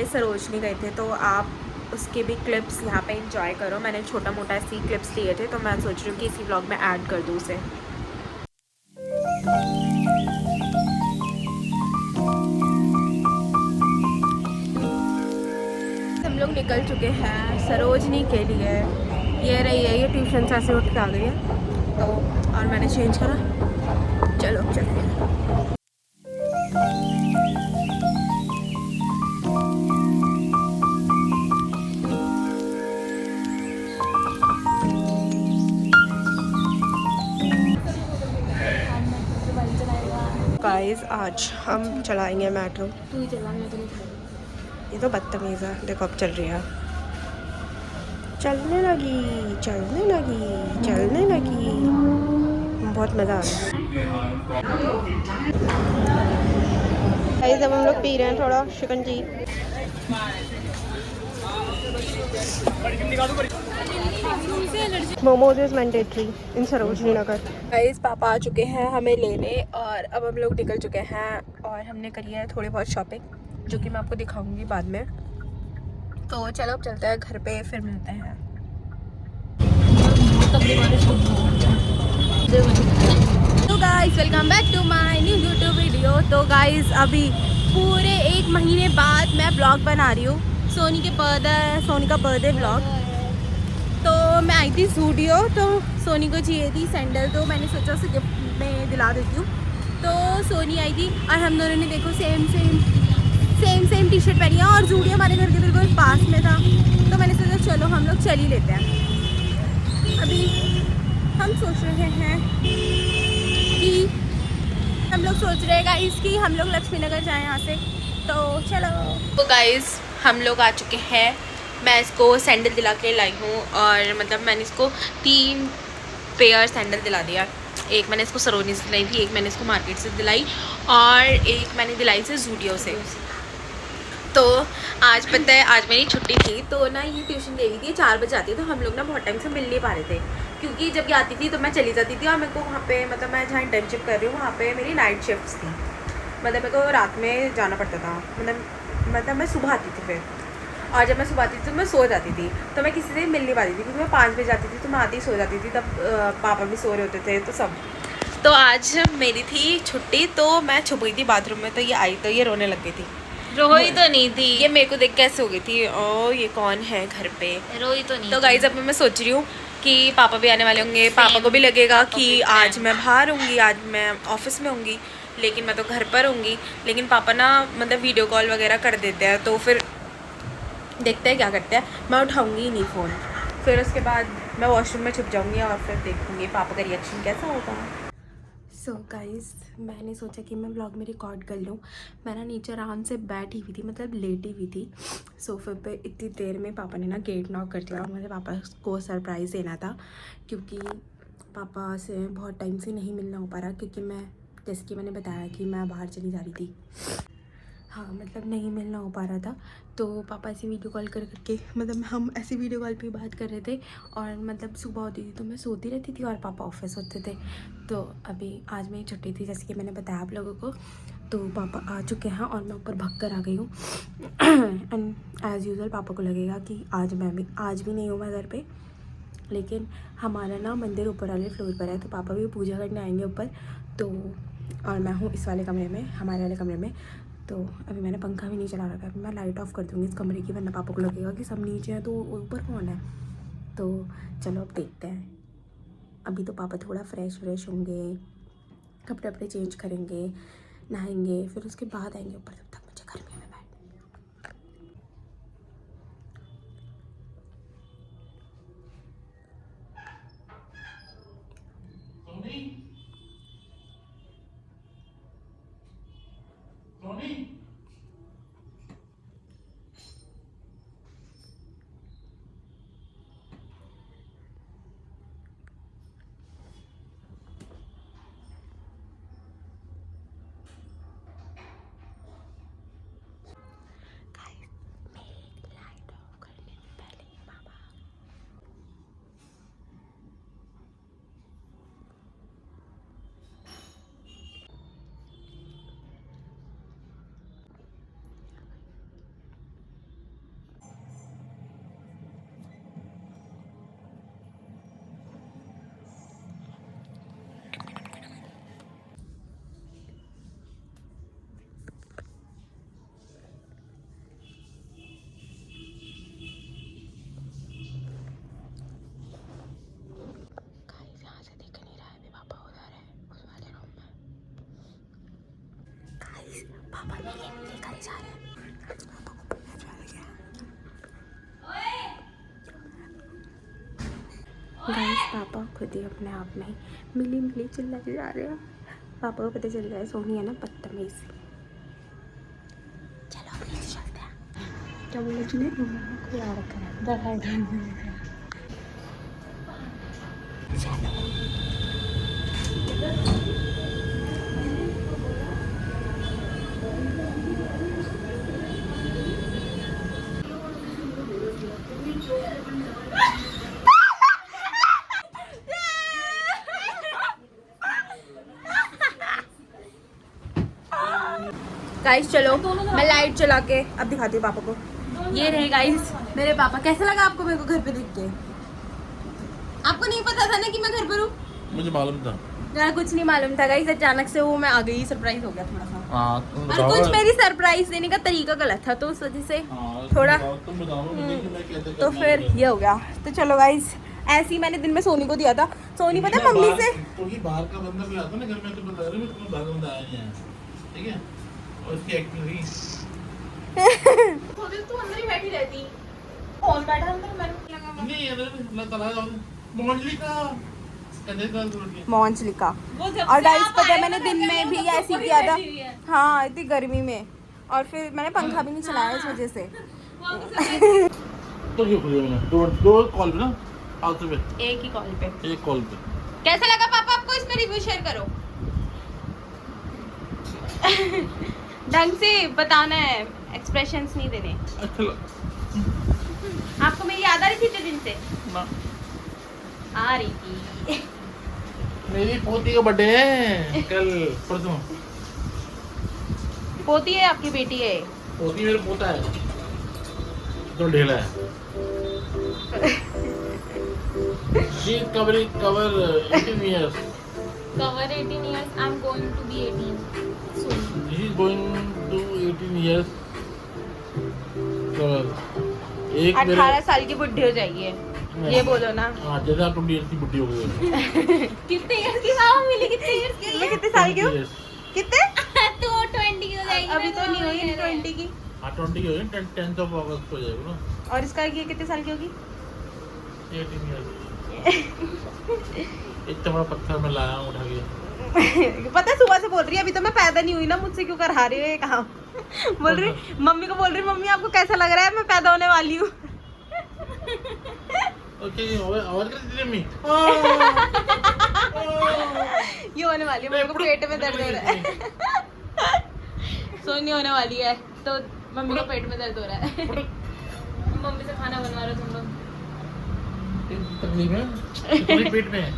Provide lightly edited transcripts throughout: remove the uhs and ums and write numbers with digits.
पहले सरोजनी गए थे, तो आप उसके भी क्लिप्स यहाँ पे एंजॉय करो। मैंने छोटा मोटा ऐसी क्लिप्स लिए थे, तो मैं सोच रही हूँ कि इसी व्लॉग में ऐड कर दूँ उसे। हम लोग निकल चुके हैं सरोजनी के लिए। ये रही है, ये ट्यूशन से ऐसे उठ के आ गई है, तो और मैंने चेंज करा। चलो चलो। गाइस आज हम चलाएंगे मेट्रो। तू ही चला, मैं तो नहीं चलाऊंगी। ये तो बदतमीज़ है, देखो अब चल रही है, चलने लगी चलने लगी चलने लगी। बहुत मज़ा आ रहा है। गाइस अब हम लोग पी रहे हैं थोड़ा शिकंजी। Momos is mandatory in Sarojini Nagar. Guys पापा आ चुके हैं हमें लेने, और अब हम लोग निकल चुके हैं, और हमने करी है थोड़ी बहुत शॉपिंग, जो कि मैं आपको दिखाऊंगी बाद में। तो चलो अब चलते हैं घर पे, फिर मिलते हैं। तो guys welcome back to my new YouTube video. तो गाइस अभी पूरे 1 महीने बाद मैं ब्लॉग बना रही हूँ, सोनी का बर्थडे ब्लॉग। तो मैं आई थी स्टूडियो, तो सोनी को चाहिए थी सैंडल, तो मैंने सोचा उसे गिफ्ट में दिला देती हूँ। तो सोनी आई थी और हम दोनों ने देखो सेम टी शर्ट पहनी है, और स्टूडियो हमारे घर के बिल्कुल पास में था, तो मैंने सोचा चलो हम लोग चल ही लेते हैं। अभी हम सोच रहे हैं कि गाइस कि हम लोग लक्ष्मी नगर जाएँ यहाँ से, तो चलो। तो गाइस हम लोग आ चुके हैं। मैं इसको सैंडल दिला के लाई हूँ, और मतलब मैंने इसको 3 पेयर सैंडल दिला दिया। एक मैंने इसको सरोजनी से दिलाई थी, एक मैंने इसको मार्केट से दिलाई, और एक मैंने दिलाई से जूडियो से। तो आज पता है आज मेरी छुट्टी थी, तो ना ये ट्यूशन गई थी, 4 बजे आती है, तो हम लोग ना बहुत टाइम से मिल नहीं पा रहे थे, क्योंकि जब ये आती थी तो मैं चली जाती थी, और मेरे को वहाँ पे मतलब मैं जहाँ इंटर्नशिप कर रही हूँ वहाँ पे मेरी नाइट शिफ्ट्स थी, मतलब मेरे को रात में जाना पड़ता था, मतलब मैं सुबह आती थी फिर, और जब मैं सुबह आती थी तो मैं सो जाती थी, तो मैं किसी से मिल नहीं पाती थी, क्योंकि मैं 5 बजे आती थी, तो मैं आती ही सो जाती थी, तब पापा भी सो रहे होते थे, तो सब। तो आज मेरी थी छुट्टी, तो मैं छुप गई थी बाथरूम में, तो ये आई तो ये रोने लग गई थी। रोई तो नहीं थी ये, मेरे को देख कैसे हो गई थी, ओ ये कौन है घर पे। रोई तो नहीं तो गाइस अब मैं सोच रही हूँ कि पापा भी आने वाले होंगे, पापा को भी लगेगा कि आज मैं बाहर होंगी, आज मैं ऑफिस में होंगी, लेकिन मैं तो घर पर होंगी। लेकिन पापा ना मतलब वीडियो कॉल वगैरह कर देते हैं, तो फिर देखते हैं क्या करते हैं। मैं उठाऊंगी ही नहीं फ़ोन, फिर उसके बाद मैं वॉशरूम में छुप जाऊंगी, और फिर देखूंगी पापा का रिएक्शन कैसा होगा। सो गाइस मैंने सोचा कि मैं व्लॉग में रिकॉर्ड कर लूँ। मैं ना नीचे आराम से बैठी हुई थी, मतलब लेटी हुई थी सोफे पे, इतनी देर में पापा ने ना गेट नॉक कर दिया, और मुझे पापा को सरप्राइज़ देना था, क्योंकि पापा से बहुत टाइम से नहीं मिलना हो पा रहा, क्योंकि मैं जैसे कि मैंने बताया कि मैं बाहर चली जा रही थी, हाँ मतलब नहीं मिलना हो पा रहा था। तो पापा ऐसे वीडियो कॉल कर करके, मतलब हम ऐसे वीडियो कॉल पे बात कर रहे थे, और मतलब सुबह होती थी तो मैं सोती रहती थी, और पापा ऑफिस होते थे। तो अभी आज मेरी छुट्टी थी, जैसे कि मैंने बताया आप लोगों को, तो पापा आ चुके हैं, और मैं ऊपर भग कर आ गई हूँ। एंड एज़ यूजुअल पापा को लगेगा कि आज भी नहीं हूँ मैं घर पर, लेकिन हमारा ना मंदिर ऊपर वाले फ्लोर पर है, तो पापा भी पूजा करने आएंगे ऊपर। तो और मैं हूँ इस वाले कमरे में, हमारे वाले कमरे में। तो अभी मैंने पंखा भी नहीं चला रखा है, मैं लाइट ऑफ कर दूँगी इस कमरे की, वरना पापा को लगेगा कि सब नीचे हैं तो ऊपर कौन है। तो चलो अब देखते हैं। अभी तो पापा थोड़ा फ्रेश होंगे, कपड़े वपड़े चेंज करेंगे, नहाएंगे, फिर उसके बाद आएंगे ऊपर। तब तक मुझे गर्मी में पापा लेकर ही जा रहे हैं। गाइस पापा खुद ही अपने आप में मिली मिली चिल्लाते जा रहे हैं। पापा को पता चल रहा है सोनी है ना बदतमीज। चलो अब नीचे चलते हैं। क्या बोला तूने? कोई आ रखा है। गाइस चलो मैं लाइट चला के अब दिखाती हूँ पापा को। ये रहे गाइस मेरे पापा। कैसा लगा आपको मेरे को घर पे देख के? आपको नहीं पता था ना कि मैं घर पर हूँ? मुझे मालूम था यार कुछ नहीं मालूम था गाइस, अचानक से वो मैं आ गई, सरप्राइज हो गया थोड़ा सा। तुम और कुछ मेरी सरप्राइज देने का तरीका गलत था तो उस वजह से थोड़ा तुम बताओ मुझे कि मैं कैसे तो फिर ये हो गया। तो चलो गाइस ऐसे ही मैंने दिन में सोनी को दिया था। सोनी पता है मम्मी से तो ही बाहर का बंदा भी आता ना घर में तो बता रही हूं तुम्हें बाहर बंदा आया नहीं है, ठीक है? और उसकी एक्टिंग हुई तू अंदर ही बैठी रहती। कौन बैठा अंदर? मैंने लगा नहीं यार अल्लाह ताला मोहनली का कहने का जरूरत नहीं। मोहनचलिका। और गाइस पता है मैंने दिन में भी ऐसे ही किया था। हाँ इतनी गर्मी में, और फिर मैंने पंखा भी नहीं चलाया इस वजह से। तो क्यों खुली मैंने दो कॉल पे ना आलतू पे एक ही कॉल पे। एक कॉल पे। कैसा लगा पापा आपको? इसमें रिव्यू शेयर करो। ढंग से बताना है, एक्सप्रेशंस नहीं देने। अच्छा आपको मेरी याद आ रही थी इतने दिन से? ना आ रही थी। मेरी पोती का बर्थडे है कल परसों। पोती है आपकी बेटी है? पोती मेरा पोता है तो ढेला है। She is cover 18 years. Cover 18 years. I'm going to be 18 soon. She is going to 18 years. cover. एक 18 साल की बुढ़ी हो जाएगी है। ये बोलो ना। हाँ जैसे आप 20 की बुढ़ी हो गई। कितने इयर्स की? हाँ मिली कितने इयर्स की? मैं कितने साल की हूँ? कितने? तो 20 की हो जाएगी। अभी तो नहीं हुई 20 की। हाँ 20 की हो गई, 10th of August को हो जाएगा ना। और इसका ये कितने साल की होगी? 18 years। इतना बड़ा पत्थर मैं लाया हूँ उठा के। पता है सुबह से बोल रही है अभी तो मैं पैदा नहीं हुई ना, मुझसे क्यों करा रही हो ये काम? बोल रही मम्मी को, बोल रही मम्मी आपको कैसा लग रहा है मैं पैदा होने वाली हूँ? ओके और कर दीजिए मी। ये होने वाली है, मेरे को पेट में दर्द हो रहा है। सोनी होने वाली है तो मम्मी को पेट में दर्द हो रहा है। मम्मी से खाना बनवा रहे हो तुम लोग? तकलीफ है तुम्हारे पेट में है।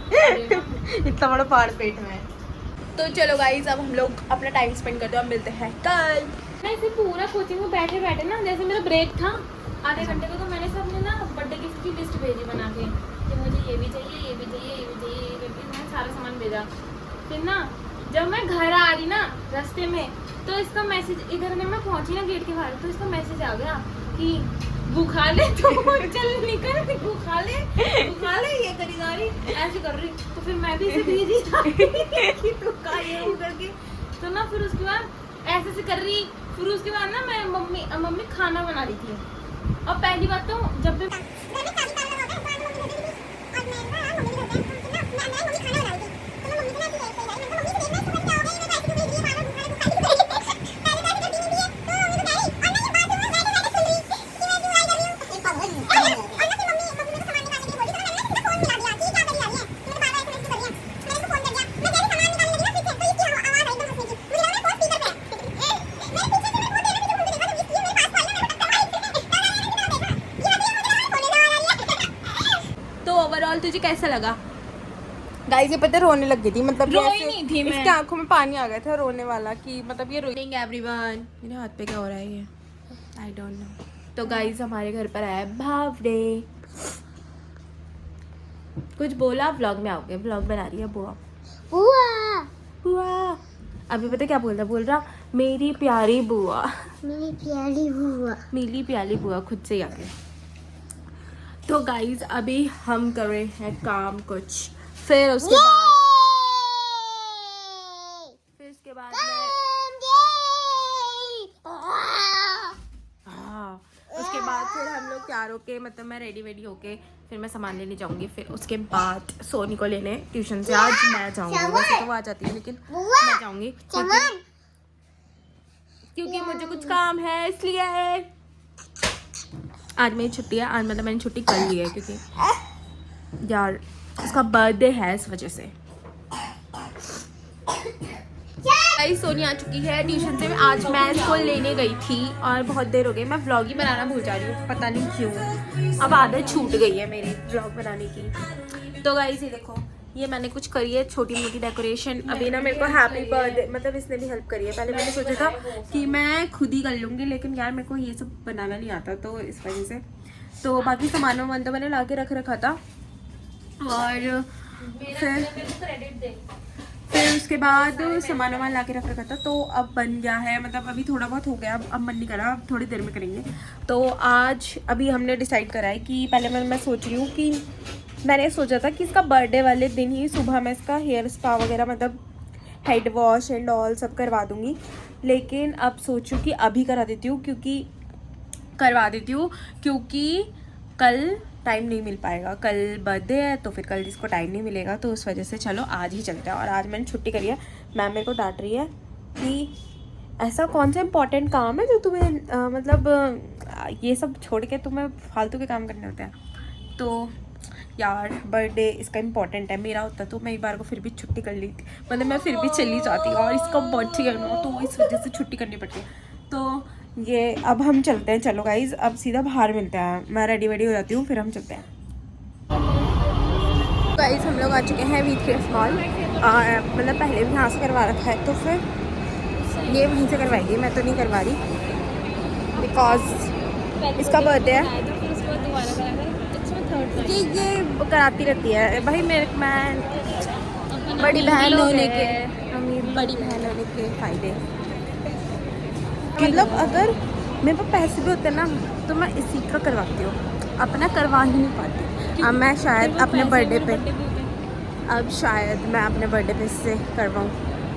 इतना बड़ा पहाड़ पेट में है। तो चलो गाइस अब हम लोग अपना टाइम स्पेंड करते हैं, अब मिलते हैं कल। मैं इसे पूरा कोचिंग में बैठे बैठे ना, जैसे मेरा ब्रेक था आधे घंटे को, तो मैंने सबने ना बर्थडे गिफ्ट की लिस्ट भेजी बना के कि मुझे ये भी चाहिए, ये भी चाहिए, ये भी चाहिए, ये करके मैंने सारा सामान भेजा। फिर ना जब मैं घर आ रही ना रास्ते में तो इसका मैसेज, इधर में मैं पहुंची ना गेट के बाहर तो इसका मैसेज आ गया कि बुखा ले तो चल निकल, बुखा ले ये करी जा रही ऐसे कर रही। तो फिर मैं भी इसे भेजी कि तू का ये वो करके। तो ना फिर उसके बाद ऐसे से कर रही। फिर उसके बाद ना मैं मम्मी खाना बना रही थी। और पहली बात तो जब भी ओवरऑल तुझे कैसा लगा? गाइस ये पता रोने लग गई थी, मतलब रोई नहीं थी मैं। इसके आंखों में पानी आ गया था रोने वाला कि मतलब ये रोइंग एवरीवन। मेरे हाथ पे क्या हो रहा है ये? I don't know. तो गाइस हमारे घर पर आया बर्थडे। कुछ बोला? व्लॉग में आओगे? व्लॉग बना रही है बुआ। बुआ अभी पता क्या बोल रहा मेरी प्यारी बुआ, मेरी प्यारी बुआ खुद से ही आ गई। तो गाइज अभी हम कर रहे हैं काम कुछ, फिर उसके बाद मैं बाद फिर हम लोग तैयार होके मतलब मैं रेडी वेडी होके फिर मैं सामान लेने जाऊंगी। फिर उसके बाद सोनी को लेने ट्यूशन से आज मैं जाऊंगी। वैसे तो वो आ जाती है लेकिन मैं जाऊंगी क्योंकि मुझे कुछ काम है इसलिए। आज मेरी छुट्टी है, आज मतलब मैंने छुट्टी कर ली है क्योंकि यार उसका बर्थडे है इस वजह से। सोनी आ चुकी है ट्यूशन से। आज मैं इसको लेने गई थी और बहुत देर हो गई। मैं व्लॉग ही बनाना भूल जा रही हूँ, पता नहीं क्यों। अब आदत छूट गई है मेरी व्लॉग बनाने की। तो गाइस ये देखो, ये मैंने कुछ करी है छोटी मोटी डेकोरेशन। अभी ना मेरे को हैप्पी बर्थडे मतलब इसने भी हेल्प करी है। पहले मैंने सोचा था कि मैं खुद ही कर लूँगी लेकिन यार मेरे को ये सब बनाना नहीं आता तो इस वजह से। तो बाकी सामान वामान तो मैंने ला के रख रखा था और फिर उसके बाद सामान वामान ला के रख रखा था। तो अब बन गया है, मतलब अभी थोड़ा बहुत हो गया। अब मन नहीं कर रहा, अब थोड़ी देर में करेंगे। तो आज अभी हमने डिसाइड करा है कि पहले मैं सोच रही हूँ कि मैंने सोचा था कि इसका बर्थडे वाले दिन ही सुबह मैं इसका हेयर स्पा वगैरह मतलब हेड वॉश एंड ऑल सब करवा दूँगी। लेकिन अब सोचूँ कि अभी करवा देती हूँ क्योंकि कल टाइम नहीं मिल पाएगा। कल बर्थडे है तो फिर कल जिसको टाइम नहीं मिलेगा तो उस वजह से चलो आज ही चलते हैं। और आज मैंने छुट्टी करी है। मैम मेरे को डांट रही है कि ऐसा कौन सा इम्पोर्टेंट काम है जो तुम्हें मतलब ये सब छोड़ के तुम्हें फालतू के काम करने होते हैं। तो यार बर्थडे इसका इम्पोर्टेंट है, मेरा होता तो मैं एक बार को फिर भी छुट्टी कर ली थी, मतलब मैं फिर भी चली जाती। और इसका बर्थडे है ना तो इस वजह से छुट्टी करनी पड़ती है। तो ये अब हम चलते हैं। चलो गाइज अब सीधा बाहर मिलते हैं। मैं रेडी वेडी हो जाती हूँ फिर हम चलते हैं। गाइज हम लोग आ चुके हैं वीकेंड्स मॉल। मतलब पहले भी यहाँ से करवा रखा है तो फिर ये वहीं से करवाएगी। मैं तो नहीं करवा रही बिकॉज इसका बर्थडे है। ये कराती रहती है भाई। मैं बड़ी बहन होने के बड़ी बहन होने के फ़ायदे, मतलब अगर मेरे पास पैसे भी होते ना तो मैं इसी का करवाती हूँ, अपना करवा ही नहीं पाती। अब मैं शायद अपने बर्थडे पे अपने बर्थडे पे इससे करवाऊँ।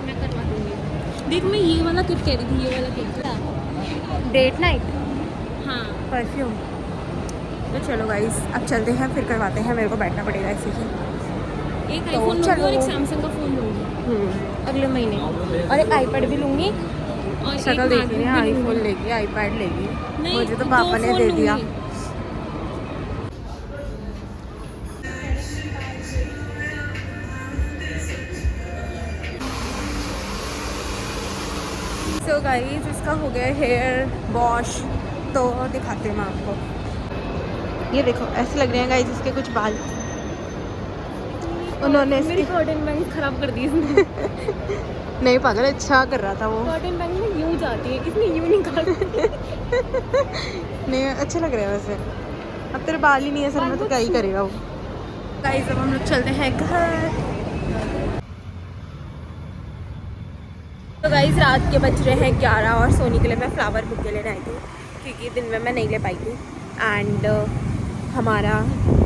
मैं करवा दूँगी। देख मैं ये वाला किट कह रही थी, ये वाला किट डेट नाइट हाँ परफ्यूम। तो चलो गाइस अब चलते हैं फिर करवाते हैं। मेरे को बैठना पड़ेगा ऐसे ही। एक तो आईफोन लूँगी और एक सैमसंग का फ़ोन लूँगी अगले महीने और एक आईपैड भी लूँगी। और शक्ल देखी नहीं, आईफोन लेगी आईपैड लेगी। मुझे तो पापा ने दे दिया। सो गाइस इसका हो गया हेयर वॉश। तो दिखाते हैं मैं आपको। ये देखो ऐसे लग रहे हैं गाइस इसके कुछ बाल। उन्होंने मेरी कॉटन बैंग खराब कर दी इसने। नहीं पागल, अच्छा कर रहा था वो। कॉटन बैंग में यूं जाती है, इसने यूं निकाल नहीं अच्छे लग रहे हैं वैसे। अब तेरे बाल ही नहीं है सर में तो क्या ही करेगा वो। गाइस अब हम लोग चलते हैं घर। तो गाइस रात के बज रहे हैं 11 और सोनी के लिए मैं फ्लावर बुके लेने आई थी क्योंकि दिन में मैं नहीं ले पाई थी। एंड हमारा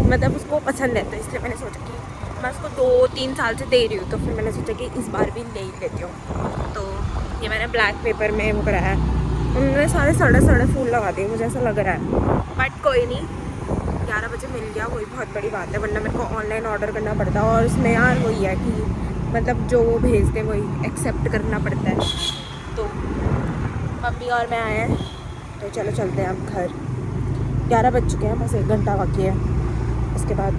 मतलब उसको पसंद है तो इसलिए मैंने सोचा कि मैं उसको 2-3 साल से दे रही हूँ तो फिर मैंने सोचा कि इस बार भी ले ही लेती हूँ। तो ये मैंने ब्लैक पेपर में वो कराया है। उन्होंने सारे सड़े फूल लगा दिए, मुझे ऐसा लग रहा है। बट कोई नहीं, 11 बजे मिल गया वही बहुत बड़ी बात है, वरना मेरे को ऑनलाइन ऑर्डर करना पड़ता। और उसमें यार वही है कि मतलब जो वो भेजते हैं वही एक्सेप्ट करना पड़ता है। तो मम्मी और मैं आए हैं तो चलो चलते हैं अब घर। 11 बज चुके हैं, बस 1 घंटा बाकी है। उसके बाद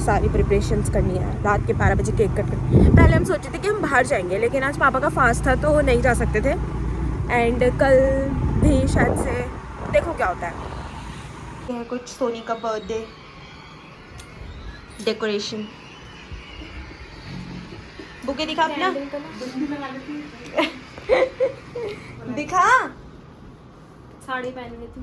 सारी प्रिपरेशंस करनी है। रात के 12 बजे केक कट कर। पहले हम सोचे थे कि हम बाहर जाएंगे लेकिन आज पापा का फास्ट था तो नहीं जा सकते थे। एंड कल भी शायद से देखो क्या होता है। ये है कुछ सोनी का बर्थडे डेकोरेशन। बुके दिखा अपना दिखा। साड़ी पहन ली थी।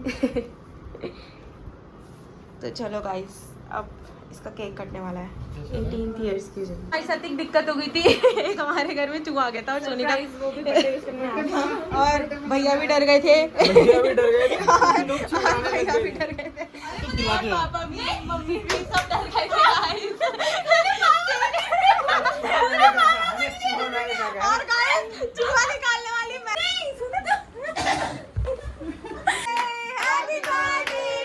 तो चलो गाइस अब इसका केक कटने वाला है। 18 ईयर्स की भाई साथ एक दिक्कत हो गई थी। एक हमारे घर में चूहा आ गया था और सोनी का वो भी बर्थडे विश करने आया था। और भैया भी डर गए थे। भैया भी डर गए थे। भैया भी डर गए थे और पापा भी मम्मी भी सब डर गए थे। और गाइस चूहा निकालने वाली मैं। हैप्पी बर्थडे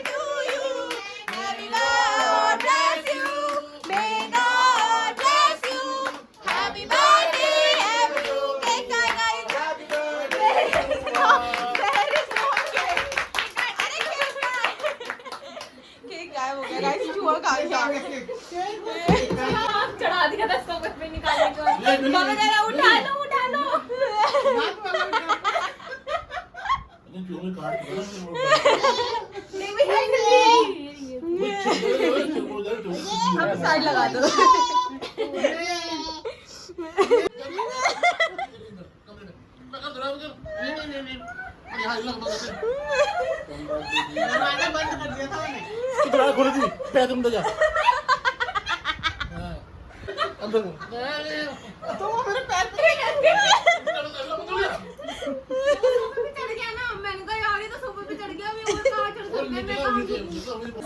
पापा कह रहा उठा लो अब साइड लगा दो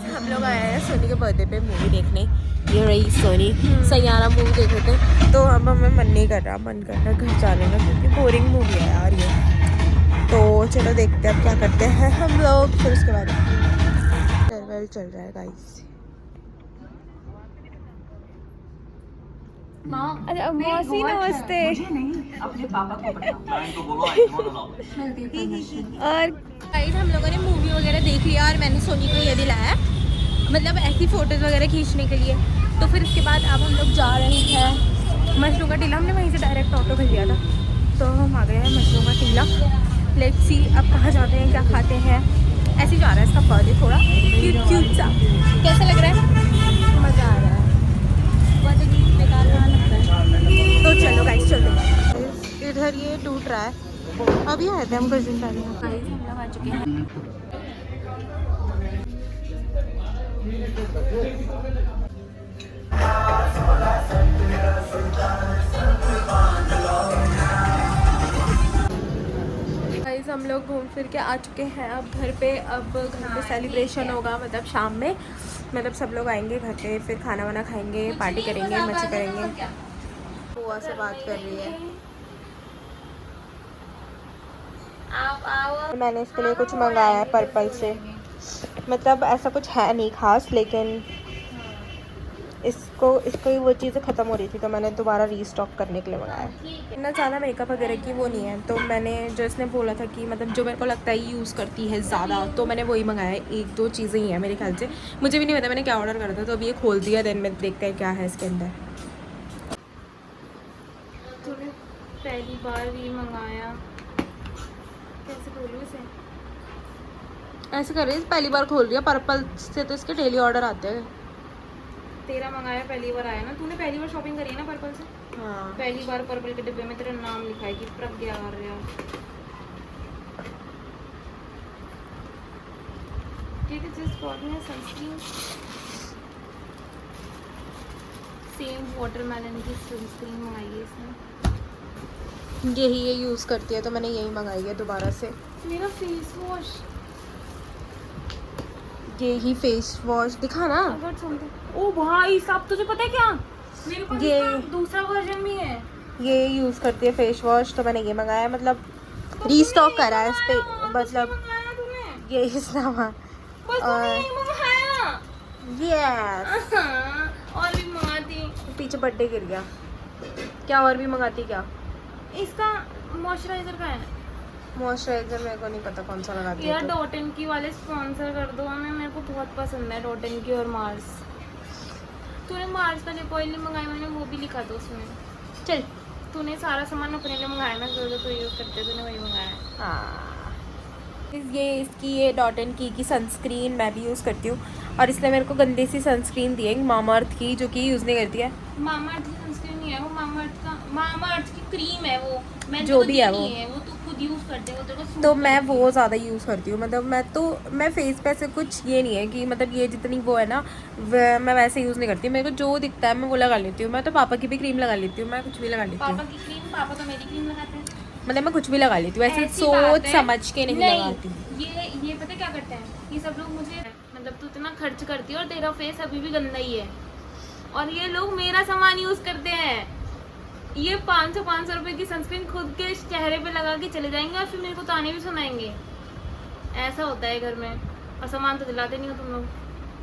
हम लोग आए हैं सोनी के बर्थडे पे मूवी देखने। ये रही सोनी सैयारा मूवी देख रहे थे तो अब हमें मन नहीं कर रहा, मन कर रहा घर जाने का क्योंकि बोरिंग मूवी है यार ये। तो चलो देखते हैं अब क्या करते हैं हम लोग, फिर उसके बाद फेयरवेल चल रहा है गाइस। अरे मौसी नमस्ते। और गाइस हम लोगों ने मूवी वगैरह देख लिया और मैंने सोनी को ये दिलाया, मतलब ऐसी फोटोज वगैरह खींचने के लिए। तो फिर उसके बाद अब हम लोग जा रहे हैं मशरूम का टीला। हमने वहीं से डायरेक्ट ऑटो कर लिया था तो हम आ गए हैं मशरूम का टीला। लेट्स सी अब कहाँ जाते हैं, क्या खाते हैं। ऐसे ही जा रहा है इसका बर्थडे, थोड़ा क्यूट क्यूट सा। कैसा लग रहा है? मज़ा आ रहा है, बहुत बेकार लगता है। तो चलो गाइस चलते हैं। इधर ये टूट रहा है, अभी आए थे हम कुछ दिन पहले। गाइस हम लोग आ चुके हैं। गाइस हम लोग घूम फिर के आ चुके हैं अब घर पे। अब घर पे सेलिब्रेशन होगा, मतलब शाम में, मतलब सब लोग आएंगे घर पे, फिर खाना वाना खाएंगे, पार्टी करेंगे, मजे करेंगे। बुआ से बात कर रही है। मैंने इसके लिए कुछ मंगाया है पर्पल से, मतलब ऐसा कुछ है नहीं खास, लेकिन इसको वो चीज़ें ख़त्म हो रही थी तो मैंने दोबारा रीस्टॉक करने के लिए मंगाया। इतना ज़्यादा मेकअप वगैरह की वो नहीं है, तो मैंने जो इसने बोला था कि मतलब जो मेरे को लगता है यूज़ करती है ज़्यादा, तो मैंने वही मंगाया है। 1-2 चीज़ें ही हैं मेरे ख्याल से, मुझे भी नहीं पता मैंने क्या ऑर्डर करा था। तो अभी ये खोल दिया, देन में देखते हैं क्या है इसके अंदर। तूने पहली बार भी मंगाया, कैसे बोलूँ इसे? ऐसे कर रही है, पहली बार खोल रही है। पर्पल से तो इसके डेली ऑर्डर आते हैं। तेरा मंगाया पहली बार आया ना, तूने पहली बार शॉपिंग करी है ना पर्पल से? हाँ पहली बार पर्पल के डिब्बे में तेरा नाम लिखा है कि प्रज्ञा आर्या। ठीक है, just got me sunscreen, same watermelon की सनस्क्रीन मंगाई है इसने। यही ये यूज़ करती है तो मैंने यही मंगाई है दोबारा से। मेरा फेस वॉश, यही फेस वॉश दिखा ना। ओ भाई साहब, तुझे पता है क्या, मेरे पास ये इसका दूसरा वर्जन भी है। ये यूज़ करती है फेस वॉश, तो मैंने ये मंगाया है, मतलब रीस्टॉक करा है इस पे, मतलब ये इस नाम। और यस और भी मंगाती, पीछे बर्थडे गिर गया। क्या और भी मंगाती क्या? इसका मॉइस्चराइजर का है। मॉइस्चराइजर मेरे को नहीं पता कौन सा लगाती है यार तो। डॉट एंड की वाले स्पॉन्सर कर दो हमें, मेरे को बहुत पसंद है डॉट एंड की और मार्स। तूने मार्स का लिप ऑयल नहीं मंगाया, मैंने वो भी लिखा था उसमें। चल तूने सारा सामान अपने लिए मंगाया ना, जो जो तू यूज़ करते तूने वही मंगाया। हाँ, ये इसकी ये डॉट एंड की सनस्क्रीन मैं भी यूज़ करती हूँ। और इसने मेरे को गंदी सी सनस्क्रीन दी है मामाअर्थ की, जो कि यूज़ नहीं करती है। मामाअर्थ की सनस्क्रीन नहीं है वो, मामाअर्थ की क्रीम है वो। मैंने जो तो भी है वो तू खुद यूज़ करते हो, तेरे को सूट तो मैं करती है। वो ज़्यादा यूज़ करती हूँ, मतलब मैं फेस पे ऐसे कुछ ये नहीं है कि मतलब ये जितनी वो है ना मैं वैसे यूज़ नहीं करती। मेरे को जो दिखता है मैं वो लगा लेती हूँ। मैं तो पापा की भी क्रीम लगा लेती हूँ, मैं कुछ भी लगा लेती पापा हूँ, की क्रीम, पापा तो मेरी क्रीम लगाते हैं। मतलब मैं कुछ भी लगा लेती हूँ, ऐसे ऐसी बात सोच है। समझ के नहीं लगाती। ये पता क्या करते हैं ये सब लोग, मुझे मतलब तू इतना खर्च करती है और तेरा फेस अभी भी गंदा ही है, और ये लोग मेरा सामान यूज़ करते हैं। ये 500 रुपए की सनस्क्रीन खुद के चेहरे पे लगा के चले जाएंगे और फिर मेरे को ताने भी सुनाएंगे। ऐसा होता है घर में, और सामान तो दिलाते नहीं हो तुम लोग।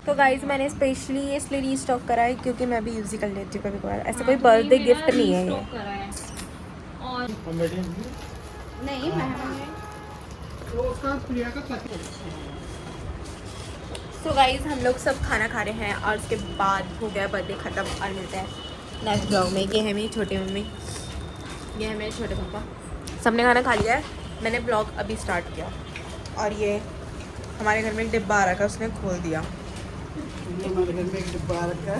तो गाइज मैंने स्पेशली इसलिए रीस्टॉक करा है क्योंकि मैं भी यूज़ ही कर लेती हूँ कभी कभार। ऐसा हाँ, कोई तो बर्थडे ये मेरा गिफ्ट नहीं है ये। restock करा है। और नहीं तो गाइज हम लोग सब खाना खा रहे हैं और उसके बाद हो गया बर्थडे ख़त्म और मिलते हैं नेक्स्ट ब्लॉग में। ये है मेरी छोटी मम्मी, ये है मेरे छोटे पापा, सबने खाना खा लिया है। मैंने ब्लॉग अभी स्टार्ट किया और ये हमारे घर में एक डिब्बा आ रखा है, उसने खोल दिया। हमारे घर में एक डिब्बा रखा है।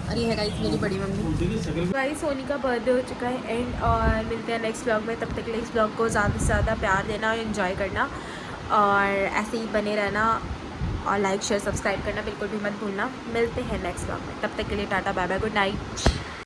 और ये है गाइस मेरी बड़ी मम्मी। गाइस सोनी का बर्थडे हो चुका है एंड, और मिलते हैं नेक्स्ट ब्लॉग में। तब तक के लिए इस ब्लॉग को ज़्यादा से ज़्यादा प्यार देना और इन्जॉय करना और ऐसे ही बने रहना और लाइक शेयर सब्सक्राइब करना बिल्कुल भी मत भूलना। मिलते हैं नेक्स्ट ब्लॉग में, तब तक के लिए tata bye bye, good night.